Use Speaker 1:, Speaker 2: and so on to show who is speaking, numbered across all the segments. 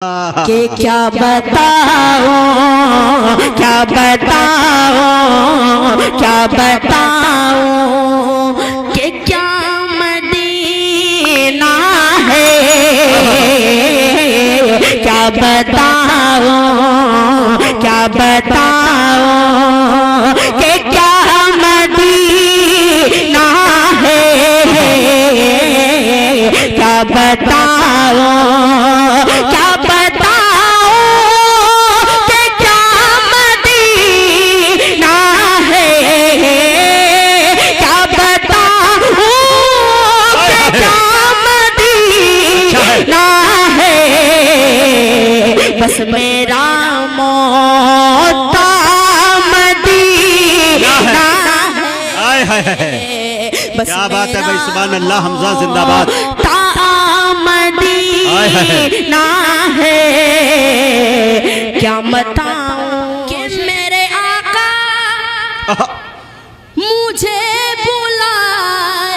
Speaker 1: कि क्या बताओ क्या बताओ क्या बताओ कि क्या मदीना है, क्या बताओ क्या बताओ कि क्या मदीना है, क्या बताओ क्या बताओ कि क्या मदीना है, क्या बताओ कि क्या मदीना है। बस मेरा मोता मदीना है।
Speaker 2: क्या बात है भाई, सुभान अल्लाह। हमजा जिंदाबाद।
Speaker 1: ना है क्या बताऊं कि मेरे आका मुझे बुला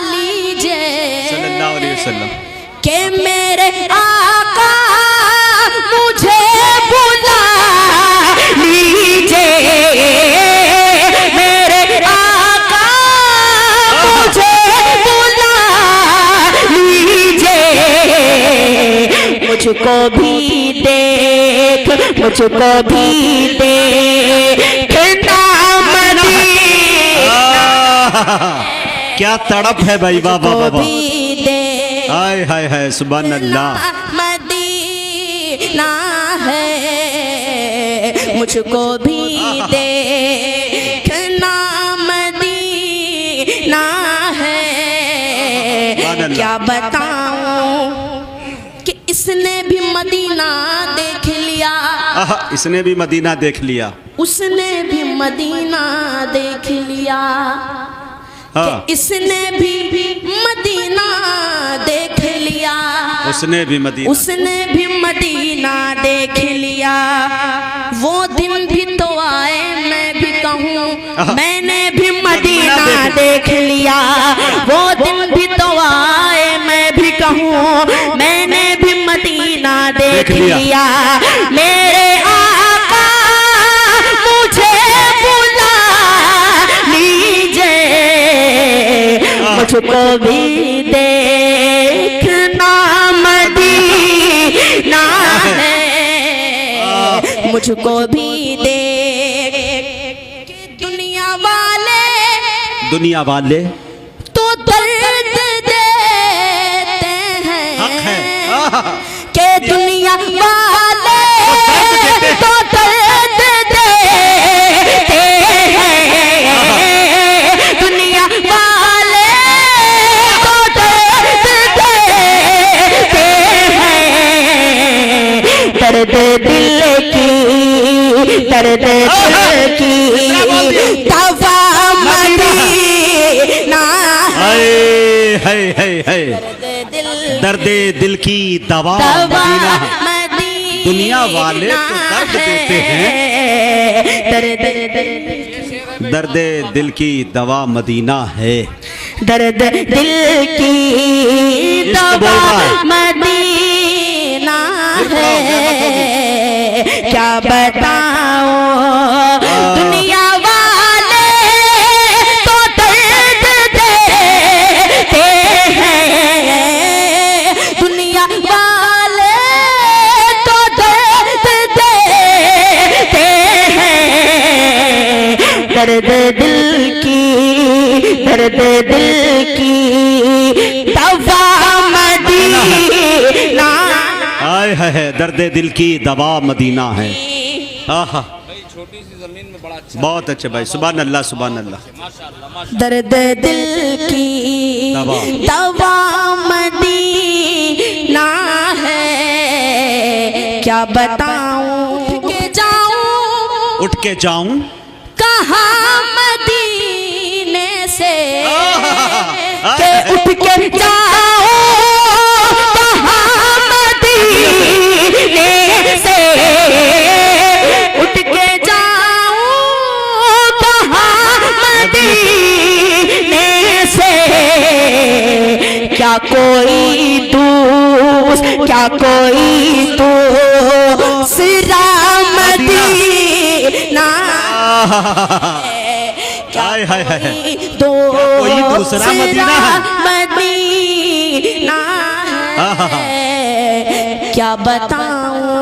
Speaker 1: लीजिए,
Speaker 2: सल्लल्लाहु अलैहि वसल्लम।
Speaker 1: कि मेरे आका मुझे बुला लीजिए, मेरे आका मुझे बुला लीजिए, मुझको भी देख मुझको भी देख नाम
Speaker 2: क्या तड़प है भाई, बाबा बाबा।
Speaker 1: देख
Speaker 2: हाय हाय हाय, सुभान अल्लाह।
Speaker 1: मदीना है, मुझको भी देखना मदीना है। क्या बताऊं कि इसने भी मदीना देख लिया,
Speaker 2: इसने भी मदीना देख लिया,
Speaker 1: उसने भी मदीना देख लिया, कि इसने भी मदीना देख लिया,
Speaker 2: उसने भी मदीना
Speaker 1: देख लिया। वो दिन भी तो आए मैं भी कहूँ मैंने भी मदीना देख लिया, वो दिन भी तो आए मैं भी कहूँ मैंने भी मदीना देख लिया। मेरे आका मुझे बुला लीजिए, मुझको भी देखना मदीना है, मुझको भी देख। दुनिया वाले तो दर्द देते हैं, कि दुनिया वाले तो दर्द देते हैं, दुनिया वाले तो दर्द देते हैं, दर्द दिल की दवा मदीना है,
Speaker 2: दर्द दिल की दवा मदीना। दुनिया वाले तो दर्द देते हैं, दर्द दिल की दवा मदीना है,
Speaker 1: दर्द दिल की दवा मदीना है। क्या बताओ दुनिया वाले तो दर्द देते हैं, दुनिया वाले तो दर्द देते हैं, दर्द दिल की दवा मदीना।
Speaker 2: हाय है, दर्द दिल की दवा मदीना है। आहा,
Speaker 3: छोटी सी जमीन में बड़ा अच्छा,
Speaker 2: बहुत अच्छे भाई, सुभान अल्लाह सुभान अल्लाह।
Speaker 1: दर्द दिल की दवा मदीना है। क्या बताऊं
Speaker 2: उठ के जाऊं
Speaker 1: कहाँ मदीने से, के उठ के जाऊं कहाँ मदीने से, उठ के जाऊं कहाँ मदीने से, क्या कोई दूर क्या कोई दूसरा मदीना क्या
Speaker 2: हाय हाय हाय
Speaker 1: कोई
Speaker 2: दूसरा मदीना
Speaker 1: मदीना है क्या बताऊं